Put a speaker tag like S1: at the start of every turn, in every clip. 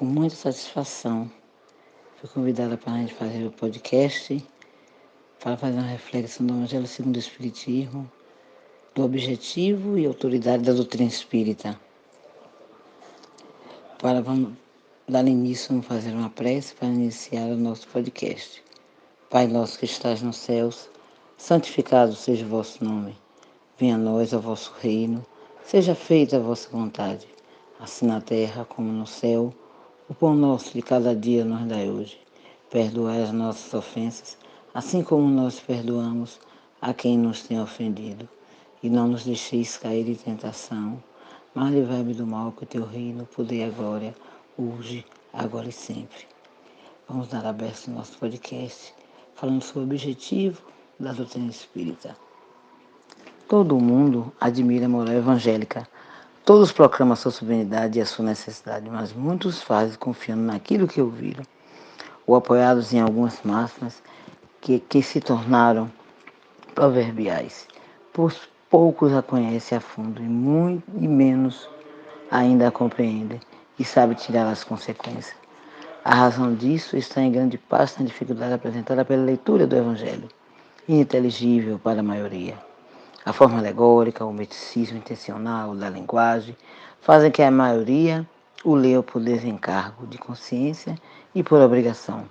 S1: Com muita satisfação, fui convidada para a gente fazer o podcast para fazer uma reflexão do Evangelho segundo o Espiritismo, do objetivo e autoridade da doutrina espírita. Vamos dar início, vamos fazer uma prece para iniciar o nosso podcast. Pai nosso que estás nos céus, santificado seja o vosso nome. Venha a nós o vosso reino, seja feita a vossa vontade, assim na terra como no céu. O pão nosso de cada dia nos dai hoje. Perdoai as nossas ofensas, assim como nós perdoamos a quem nos tem ofendido. E não nos deixeis cair em tentação, mas livrai-me do mal, que o teu reino, o poder e a glória, hoje, agora e sempre. Vamos dar aberto o nosso podcast, falando sobre o objetivo da doutrina espírita. Todo mundo admira a moral evangélica. Todos proclamam a sua soberanidade e a sua necessidade, mas muitos fazem confiando naquilo que ouviram, ou apoiados em algumas máximas que se tornaram proverbiais. Poucos a conhecem a fundo e menos ainda a compreendem e sabem tirar as consequências. A razão disso está em grande parte na dificuldade apresentada pela leitura do Evangelho, ininteligível para a maioria. A forma alegórica, o misticismo intencional da linguagem fazem que a maioria o leia por desencargo de consciência e por obrigação,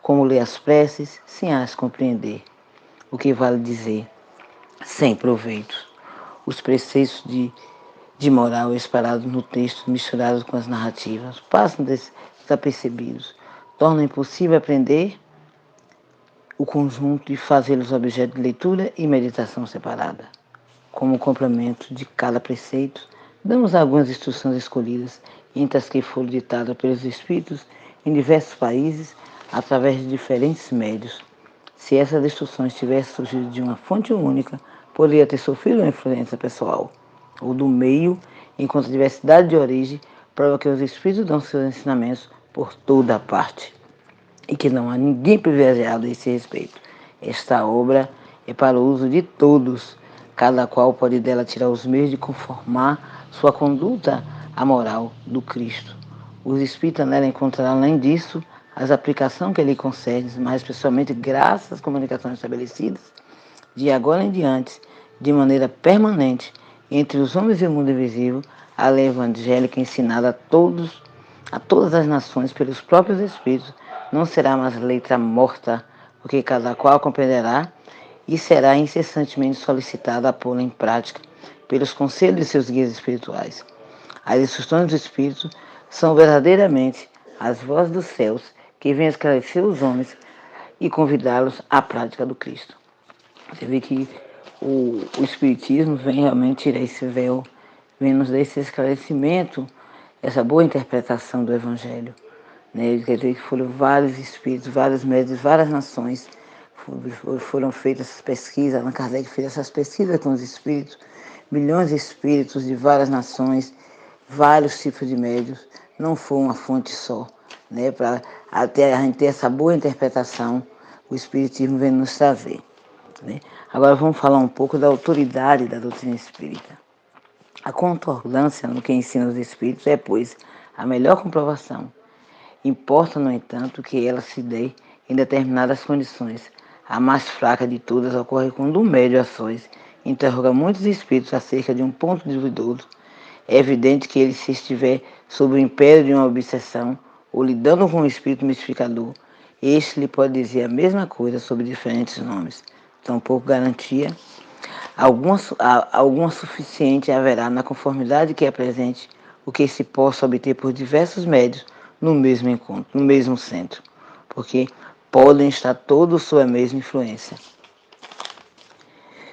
S1: como lê as preces sem as compreender, o que vale dizer, sem proveito. Os preceitos de moral espalhados no texto, misturados com as narrativas, passam desapercebidos, tornam impossível aprender o conjunto e fazê-los objeto de leitura e meditação separada. Como complemento de cada preceito, damos algumas instruções escolhidas, entre as que foram ditadas pelos Espíritos em diversos países, através de diferentes médios. Se essas instruções tivessem surgido de uma fonte única, poderia ter sofrido uma influência pessoal, ou do meio, enquanto a diversidade de origem prova que os Espíritos dão seus ensinamentos por toda a parte, e que não há ninguém privilegiado a esse respeito. Esta obra é para o uso de todos. Cada qual pode dela tirar os meios de conformar sua conduta à moral do Cristo. Os espíritas nela encontrarão, além disso, as aplicações que lhe concedem, mas especialmente graças às comunicações estabelecidas, de agora em diante, de maneira permanente, entre os homens e o mundo invisível, a lei evangélica ensinada a todas as nações pelos próprios Espíritos, não será mais letra morta, porque cada qual compreenderá e será incessantemente solicitada a pô-la em prática pelos conselhos de seus guias espirituais. As instruções do Espírito são verdadeiramente as vozes dos céus que vêm esclarecer os homens e convidá-los à prática do Cristo. Você vê que o Espiritismo vem realmente tirar esse véu, vem nos dar esse esclarecimento, essa boa interpretação do Evangelho. Né? Quer dizer que foram vários espíritos, vários médios, várias nações foram feitas essas pesquisas. Allan Kardec fez essas pesquisas com os espíritos, milhões de espíritos de várias nações, vários tipos de médios, não foi uma fonte só. Né? Para até a gente ter essa boa interpretação, o Espiritismo vem nos trazer. Né? Agora vamos falar um pouco da autoridade da doutrina espírita. A concordância no que ensina os espíritos é, pois, a melhor comprovação. Importa, no entanto, que ela se dê em determinadas condições. A mais fraca de todas ocorre quando o médium ações interroga muitos espíritos acerca de um ponto duvidoso. É evidente que ele, se estiver sob o império de uma obsessão ou lidando com um espírito mistificador, este lhe pode dizer a mesma coisa sob diferentes nomes. Tampouco garantia alguma suficiente haverá na conformidade que é presente o que se possa obter por diversos médios no mesmo encontro, no mesmo centro, porque podem estar todos sob a mesma influência.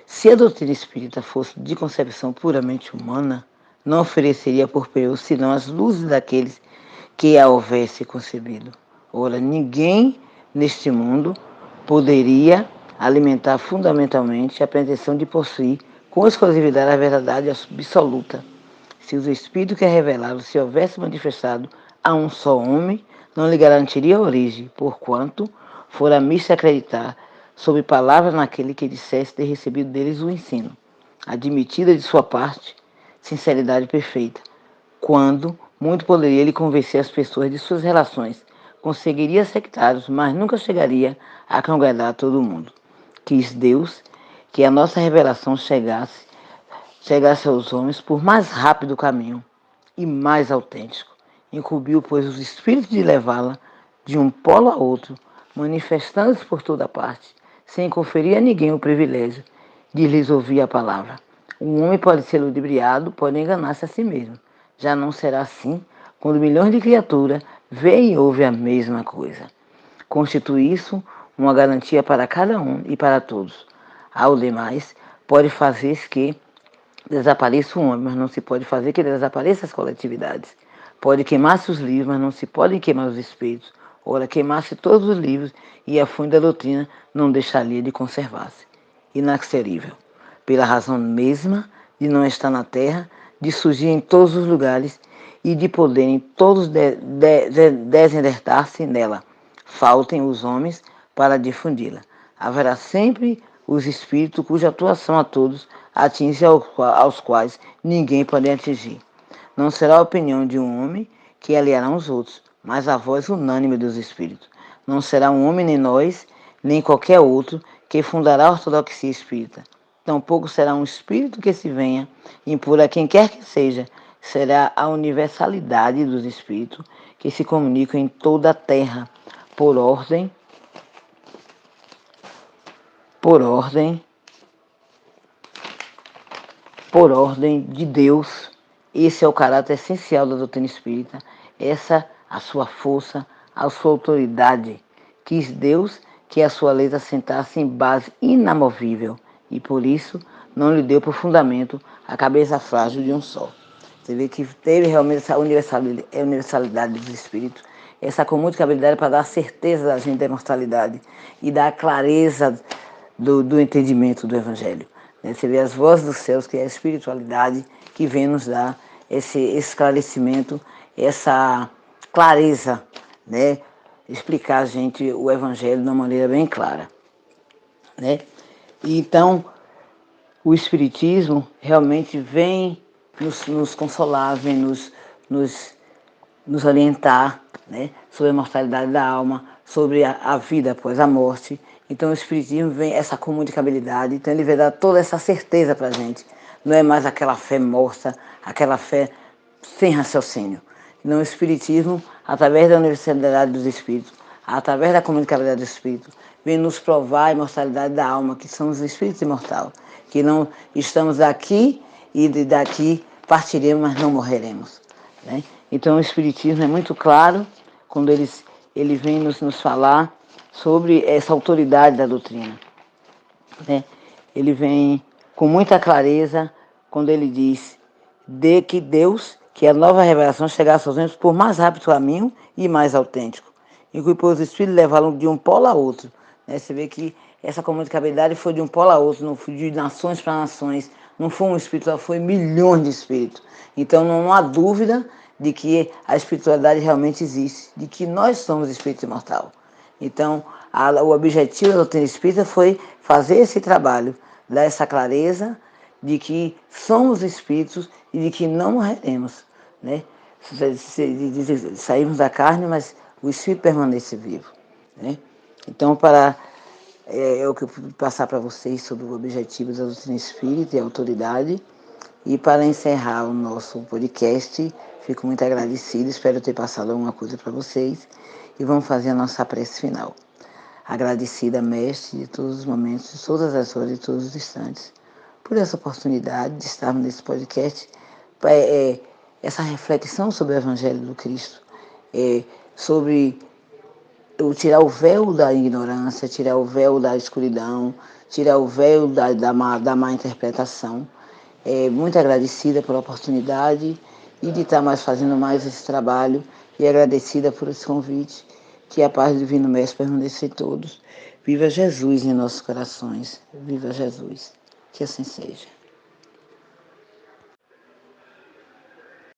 S1: Se a doutrina espírita fosse de concepção puramente humana, não ofereceria por período senão as luzes daqueles que a houvesse concebido. Ora, ninguém neste mundo poderia alimentar fundamentalmente a pretensão de possuir com exclusividade a verdade absoluta. Se os espíritos que a revelaram se houvessem manifestado a um só homem, não lhe garantiria a origem, porquanto fora misto acreditar sob palavras naquele que dissesse ter recebido deles o ensino, admitida de sua parte sinceridade perfeita, quando Muito poderia ele convencer as pessoas de suas relações. Conseguiria sectários, mas nunca chegaria a congregar todo mundo. Quis Deus que a nossa revelação chegasse aos homens por mais rápido caminho e mais autêntico. Incumbiu, pois, os espíritos de levá-la de um polo a outro, manifestando-se por toda parte, sem conferir a ninguém o privilégio de lhes ouvir a palavra. Um homem pode ser ludibriado, pode enganar-se a si mesmo. Já não será assim quando milhões de criaturas veem e ouvem a mesma coisa. Constitui isso uma garantia para cada um e para todos. Ao demais, pode fazer que desapareça o homem, mas não se pode fazer que desapareça as coletividades. Pode queimar-se os livros, mas não se podem queimar os espíritos. Ora, queimasse todos os livros e a fonte da doutrina não deixaria de conservar-se. Inexcerível, pela razão mesma de não estar na terra, de surgir em todos os lugares e de poderem todos desendertar-se nela. Faltem os homens para difundi-la. Haverá sempre os espíritos cuja atuação a todos atinge aos quais ninguém pode atingir. Não será a opinião de um homem que aliará os outros, mas a voz unânime dos espíritos. Não será um homem nem nós, nem qualquer outro, que fundará a ortodoxia espírita. Tampouco será um espírito que se venha impor a quem quer que seja. Será a universalidade dos espíritos que se comunicam em toda a terra, por ordem de Deus. Esse é o caráter essencial da doutrina espírita, essa a sua força, a sua autoridade. Quis Deus que a sua lei assentasse em base inamovível e por isso não lhe deu por fundamento a cabeça frágil de um só. Você vê que teve realmente essa universalidade dos espíritos, essa comunicabilidade para dar certeza da gente da imortalidade e dar clareza do entendimento do Evangelho. Você vê as vozes dos céus, que é a espiritualidade que vem nos dar esse esclarecimento, essa clareza, né? Explicar a gente o Evangelho de uma maneira bem clara. Né? E então, o Espiritismo realmente vem nos consolar, vem nos orientar, né, sobre a mortalidade da alma, sobre a vida após a morte. Então o Espiritismo vem essa comunicabilidade, então ele vai dar toda essa certeza para a gente. Não é mais aquela fé morta, aquela fé sem raciocínio. Não, o Espiritismo, através da universalidade dos Espíritos, através da comunicabilidade do Espírito, vem nos provar a imortalidade da alma, que somos espíritos imortais, que não estamos aqui e daqui partiremos, mas não morreremos. Né? Então o Espiritismo é muito claro quando ele vem nos falar sobre essa autoridade da doutrina. Né? Ele vem com muita clareza quando ele diz que Deus, que a nova revelação chegasse aos homens por mais rápido caminho e mais autêntico. E que os Espíritos levaram de um polo a outro. Né? Você vê que essa comunicabilidade foi de um polo a outro, não foi de nações para nações, não foi um espírito, foi milhões de espíritos. Então não há dúvida de que a espiritualidade realmente existe, de que nós somos espírito imortal. Então, o objetivo da doutrina espírita foi fazer esse trabalho, dar essa clareza de que somos espíritos e de que não morreremos. Né? Saímos da carne, mas o espírito permanece vivo. Né? Então, eu que pude passar para vocês sobre o objetivo da doutrina espírita e a autoridade. E para encerrar o nosso podcast, fico muito agradecida, espero ter passado alguma coisa para vocês e vamos fazer a nossa prece final. Agradecida, Mestre, de todos os momentos, de todas as horas, de todos os instantes, por essa oportunidade de estarmos nesse podcast, essa reflexão sobre o Evangelho do Cristo, sobre tirar o véu da ignorância, tirar o véu da escuridão, tirar o véu da má interpretação. Muito agradecida pela oportunidade e de estar fazendo mais esse trabalho e agradecida por esse convite. Que a paz do Divino Mestre permaneça em todos. Viva Jesus em nossos corações. Viva Jesus. Que assim seja.